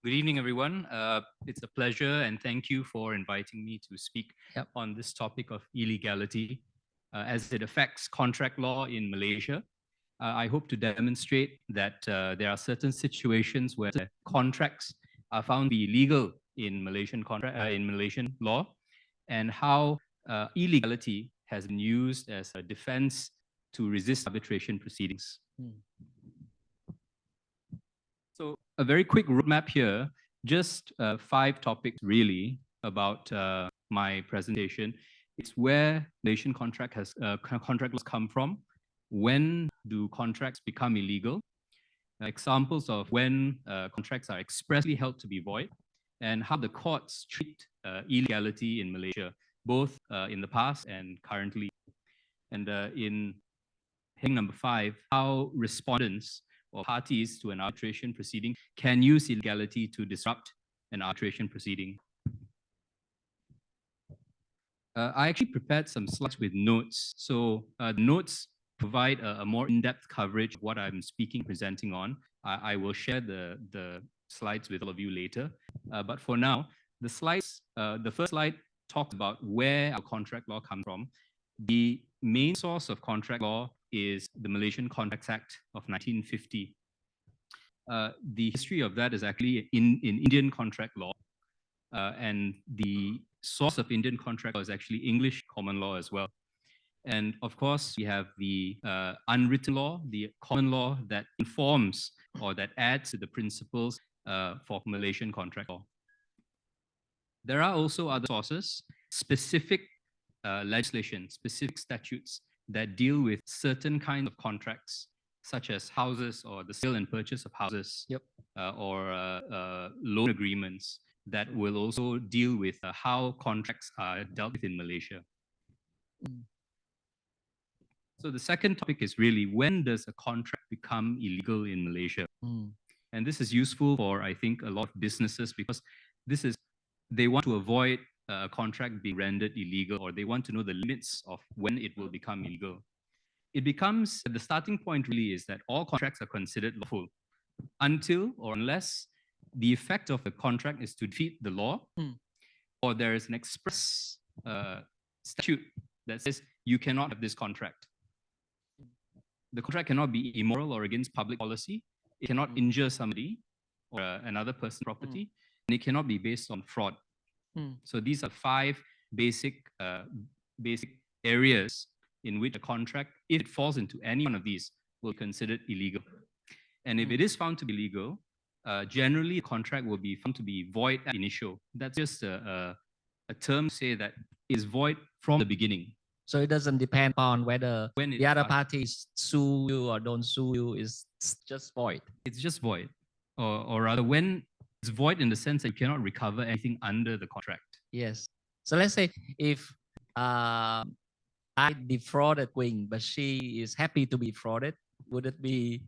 Good evening, everyone. It's a pleasure and thank you for inviting me to speak on this topic of illegality as it affects contract law in Malaysia. I hope to demonstrate that there are certain situations where contracts are found to be illegal in Malaysian law, and how illegality has been used as a defense to resist arbitration proceedings. So a very quick roadmap here, just 5 topics really about my presentation. It's where Malaysian contract laws come from, when do contracts become illegal, examples of when contracts are expressly held to be void, and how the courts treat illegality in Malaysia, both in the past and currently. And in heading number 5, how respondents or parties to an arbitration proceeding can use illegality to disrupt an arbitration proceeding. I actually prepared some slides with notes. So the notes provide a more in-depth coverage of what I'm presenting on. I will share the slides with all of you later. But for now, the slides, the first slide talks about where our contract law comes from. The main source of contract law is the Malaysian Contracts Act of 1950. The history of that is actually in Indian contract law, and the source of Indian contract law is actually English common law as well. And of course, we have the unwritten law, the common law that informs or that adds to the principles for Malaysian contract law. There are also other sources, specific legislation, specific statutes that deal with certain kinds of contracts, such as houses or the sale and purchase of houses, or loan agreements that will also deal with how contracts are dealt with in Malaysia. So the second topic is really, when does a contract become illegal in Malaysia? And this is useful for, I think, a lot of businesses, because they want to avoid a contract being rendered illegal, or they want to know the limits of when it will become illegal. It becomes, the starting point really is that all contracts are considered lawful until or unless the effect of the contract is to defeat the law, or there is an express statute that says you cannot have this contract. The contract cannot be immoral or against public policy. It cannot injure somebody or another person's property, and it cannot be based on fraud. So these are 5 basic areas in which a contract, if it falls into any one of these, will be considered illegal. And if it is found to be illegal, generally a contract will be found to be void ab initio. That's just a term to say that it is void from the beginning. So it doesn't depend on whether the other parties sue you or don't sue you, it's just void. It's just void. Or rather, when it's void in the sense that you cannot recover anything under the contract. Yes. So let's say if I defrauded Queen, but she is happy to be defrauded, would it be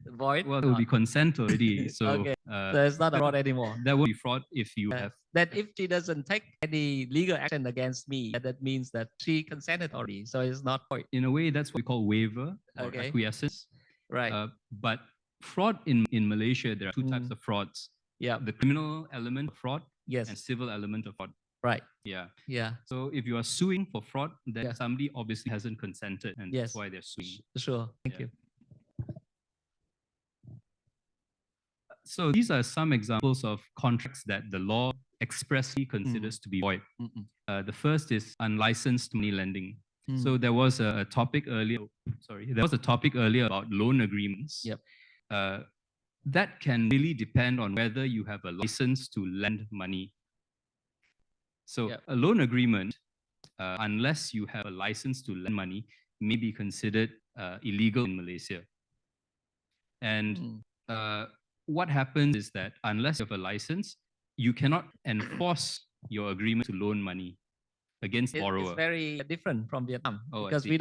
void? Well, it will be consent already. So, okay. So it's not a fraud anymore. That would be fraud if you have. That if she doesn't take any legal action against me, that means that she consented already. So it's not void. In a way, that's what we call waiver or acquiescence. Right. But fraud in Malaysia, there are 2 types of frauds. Yeah. The criminal element of fraud, yes, and civil element of fraud. Right. Yeah. Yeah. So if you are suing for fraud, then somebody obviously hasn't consented, and that's why they're suing. Sure. Thank you. So these are some examples of contracts that the law expressly considers to be void. The first is unlicensed money lending. So there was a topic earlier. There was a topic earlier about loan agreements. That can really depend on whether you have a license to lend money. So a loan agreement, unless you have a license to lend money, may be considered illegal in Malaysia. And what happens is that unless you have a license, you cannot enforce your agreement to loan money against borrower. It's very different from Vietnam, because we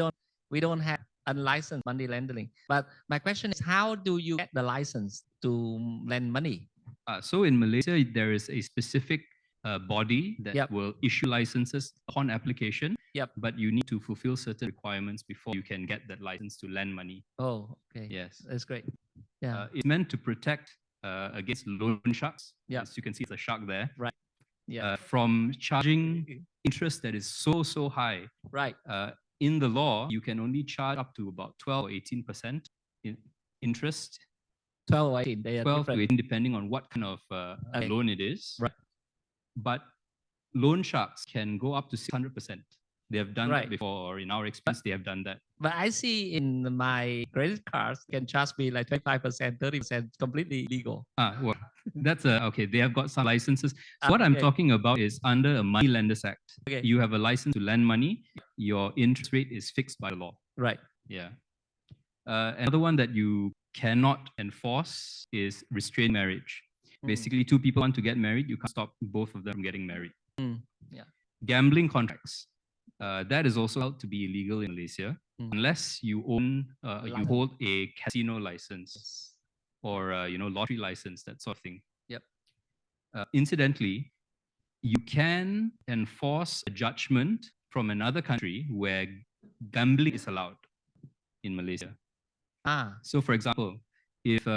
don't have unlicensed money lending. But my question is, how do you get the license to lend money? So in Malaysia, there is a specific body that will issue licenses upon application. But you need to fulfill certain requirements before you can get that license to lend money. Oh, okay. Yes. That's great. Yeah. It's meant to protect against loan sharks. Yeah. As you can see, it's a shark there. Right. Yeah. From charging interest that is so high. Right. In the law, you can only charge up to about 12 or 18% in interest. 12 or 18, they are 12 to different. 18, depending on what kind of Okay. loan it is. Right. But loan sharks can go up to 600%. They have done Right. that before, or in our experience, they have done that. But I see in my credit cards can charge me like 25%, 30%, completely illegal. Well, that's okay. They have got some licenses. So what I'm talking about is under a Money Lenders Act. Okay. You have a license to lend money. Your interest rate is fixed by law. Right. Yeah. Another one that you cannot enforce is restrained marriage. Basically, two people want to get married. You can't stop both of them from getting married. Yeah. Gambling contracts. That is also held to be illegal in Malaysia unless you own, you hold a casino license or lottery license, that sort of thing. Yep. Incidentally, you can enforce a judgment from another country where gambling is allowed in Malaysia. So, for example, if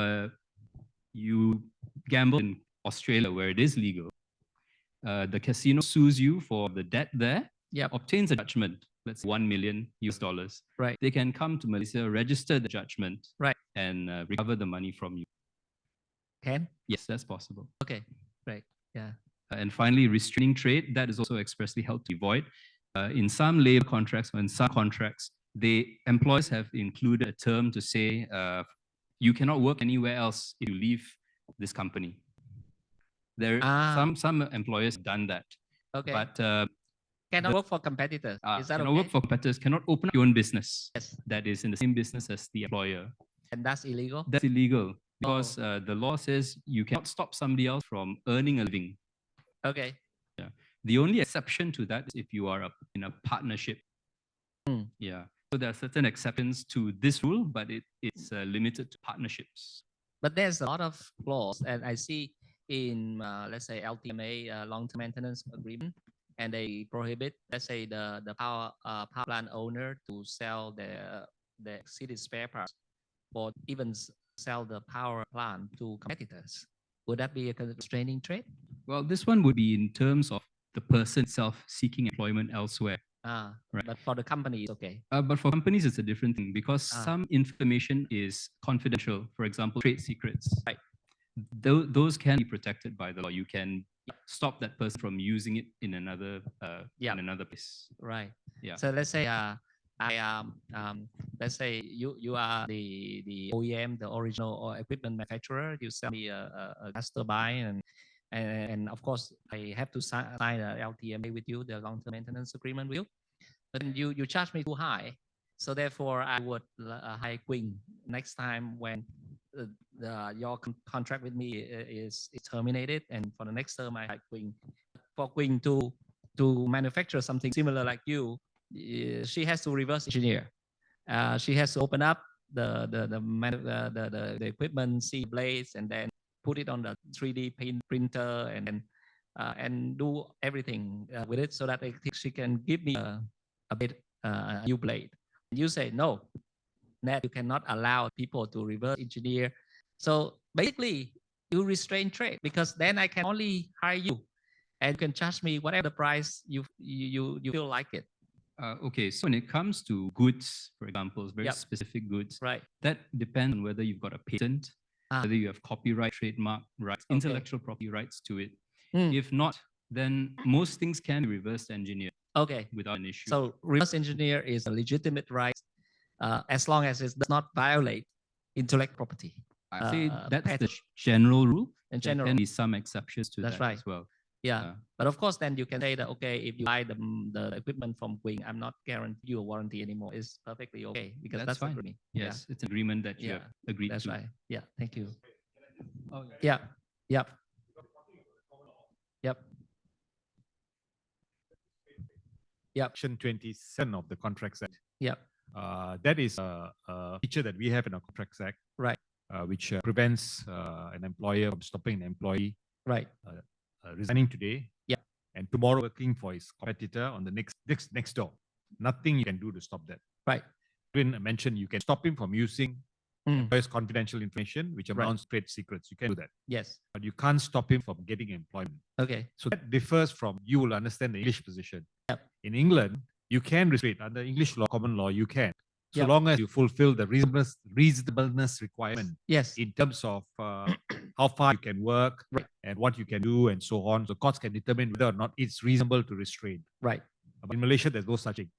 you gamble in Australia where it is legal, the casino sues you for the debt there. Yep. Obtains a judgment, let's say $1 million US. Right. They can come to Malaysia, register the judgment, right, and recover the money from you. Can? Yes, that's possible. Okay, right, yeah. And finally, restraining trade, that is also expressly held to be void. In some labor contracts or in some contracts, the employers have included a term to say you cannot work anywhere else if you leave this company. There, some employers have done that. Okay. But cannot work for competitors. Is that cannot okay? work for competitors, cannot open up your own business. Yes. That is in the same business as the employer. And that's illegal? That's illegal because the law says you cannot stop somebody else from earning a living. Okay. Yeah. The only exception to that is if you are in a partnership. Yeah. So there are certain exceptions to this rule, but it's limited to partnerships. But there's a lot of clause, and I see in let's say LTMA, long-term maintenance agreement, and they prohibit, let's say, the power plant owner to sell the exceeded spare parts, or even sell the power plant to competitors. Would that be a constraining trade? Well, this one would be in terms of the person itself seeking employment elsewhere. Right. But for the company, it's okay. But for companies, it's a different thing because some information is confidential. For example, trade secrets. Right. Those can be protected by the law. You can stop that person from using it in another place. Right. Yeah. So let's say let's say you are the OEM, the original equipment manufacturer. You sell me a gas turbine, and of course I have to sign a LTMA with you, the long-term maintenance agreement with you. But then you charge me too high, so therefore I would hire Queen next time when your contract with me is terminated, and for the next term I hire Queen. For Queen to manufacture something similar like you, she has to reverse engineer. She has to open up the equipment, see blades, and then put it on the 3D printer, and then and do everything with it so that she can give me a new blade. You say no, Ned, you cannot allow people to reverse engineer. So basically, you restrain trade because then I can only hire you, and you can charge me whatever the price you feel like it. Okay, so when it comes to goods, for example, very specific goods, right? That depends on whether you've got a patent, whether you have copyright, trademark rights, intellectual property rights to it. If not, then most things can be reverse engineered. Okay, without an issue. So reverse engineer is a legitimate right as long as it does not violate intellectual property. I say that's the general rule. In general, there can be some exceptions to that right. as well. Yeah, but of course, then you can say that, okay, if you buy the equipment from Queen, I'm not guaranteeing you a warranty anymore. It's perfectly okay because that's fine. Agreement. Yes, it's an agreement that you have agreed that's to. That's right. Yeah, thank you. Oh, yeah. Yep. Yep. Yep. Section 27 of the Contracts Act. Yep. That is a feature that we have in our Contracts Act, right? Which prevents an employer from stopping an employee, right? Resigning today, and tomorrow working for his competitor on the next door. Nothing you can do to stop that. Right. Alvin mentioned you can stop him from using employer's confidential information, which amounts to trade secrets. You can do that. Yes. But you can't stop him from getting employment. Okay. So that differs from, you will understand the English position. Yep. In England, you can restrict under English law, common law, you can. So Yep. long as you fulfill the reasonableness requirement Yes. in terms of how far you can work and what you can do and so on. So courts can determine whether or not it's reasonable to restrain. Right. But in Malaysia, there's no such thing.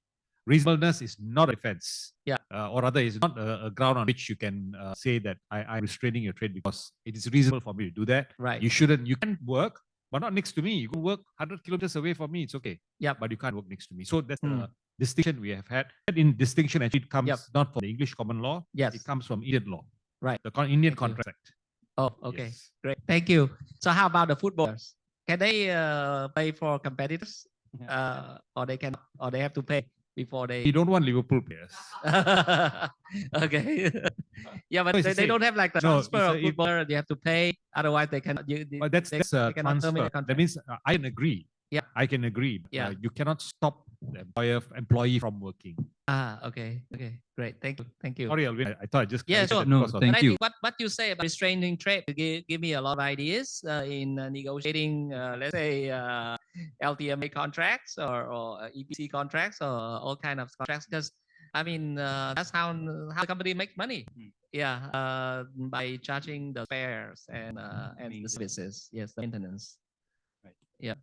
Reasonableness is not a defense. Yeah. Or rather, it's not a ground on which you can say that I'm restraining your trade because it is reasonable for me to do that. Right. You shouldn't, you can work, but not next to me. You can work 100 kilometers away from me. It's okay. Yeah. But you can't work next to me. So that's the distinction we have had. And in distinction, actually, it comes not from the English common law. Yes. It comes from Indian law. Right. The Indian Thank you. Contract Act. Oh, okay. Yes. Great. Thank you. So how about the footballers? Can they play for competitors? Or they can, or they have to pay before they. You don't want Liverpool players. Okay. Yeah, but No, they don't have like the No, transfer of footballer. They have to pay. Otherwise, they cannot. But that's a cannot terminate transfer. the contract. That means I can agree. Yeah. I can agree. Yeah. You cannot stop the employee from working. Okay. Okay. Great. Thank you. Thank you. Sorry, Alvin. I thought I just. Yeah, sure. No, But thank I you. think what you say about restraining trade give me a lot of ideas in negotiating, let's say, LTMA contracts or EPC contracts or all kind of contracts. Because I mean, that's how the company makes money. Yeah, by charging the spares and the services. Yes, the maintenance. Right. Yeah.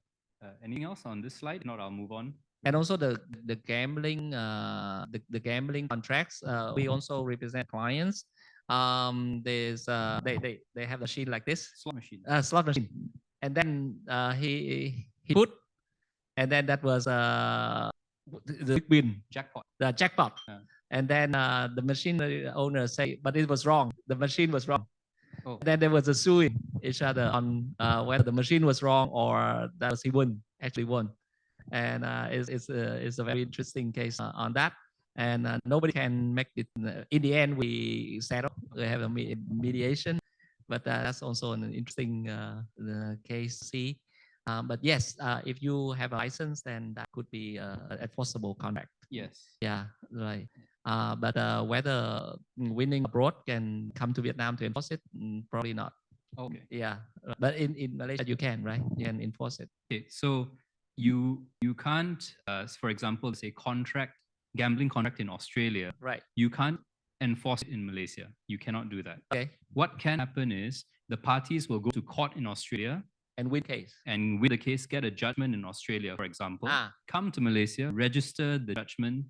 Anything else on this slide? If not, I'll move on. And also the gambling the gambling contracts. We also represent clients. There's they have a machine like this, Slot machine. slot machine, and then he put, and then that was the big win, Jackpot. the jackpot. And then the machine owner say, but it was wrong. The machine was wrong. Oh. Then there was a suing each other on whether the machine was wrong or that was he actually won. And it's a very interesting case on that. And nobody can make it. In the end, we settle. We have a mediation, but that's also an interesting case to see. But yes, if you have a license, then that could be an enforceable contract. Yes. Yeah, right. But whether winning abroad can come to Vietnam to enforce it, probably not. Okay. Yeah, but in Malaysia you can, right? You can enforce it. Okay. So you can't, for example, say gambling contract in Australia. Right. You can't enforce it in Malaysia. You cannot do that. Okay. What can happen is the parties will go to court in Australia and win case. And win the case, get a judgment in Australia, for example. Come to Malaysia, register the judgment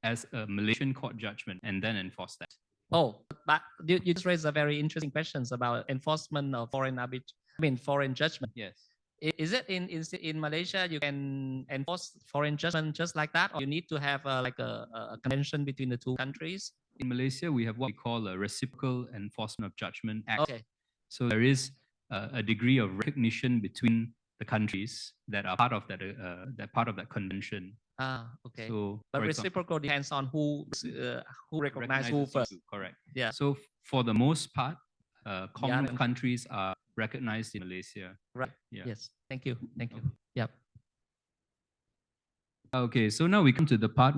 as a Malaysian court judgment, and then enforce that. Oh, but you just raised a very interesting questions about enforcement of foreign judgment. Yes. Is it in Malaysia you can enforce foreign judgment just like that, or you need to have like a convention between the two countries? In Malaysia, we have what we call a reciprocal enforcement of judgment act. Okay. So there is a degree of recognition between the countries that are part of that convention. Okay. So, but reciprocal depends on who recognizes who first. Correct. Yeah. So for the most part, common countries are recognized in Malaysia. Right. Yeah. Yes. Thank you. Thank you. Yep. Okay. So now we come to the part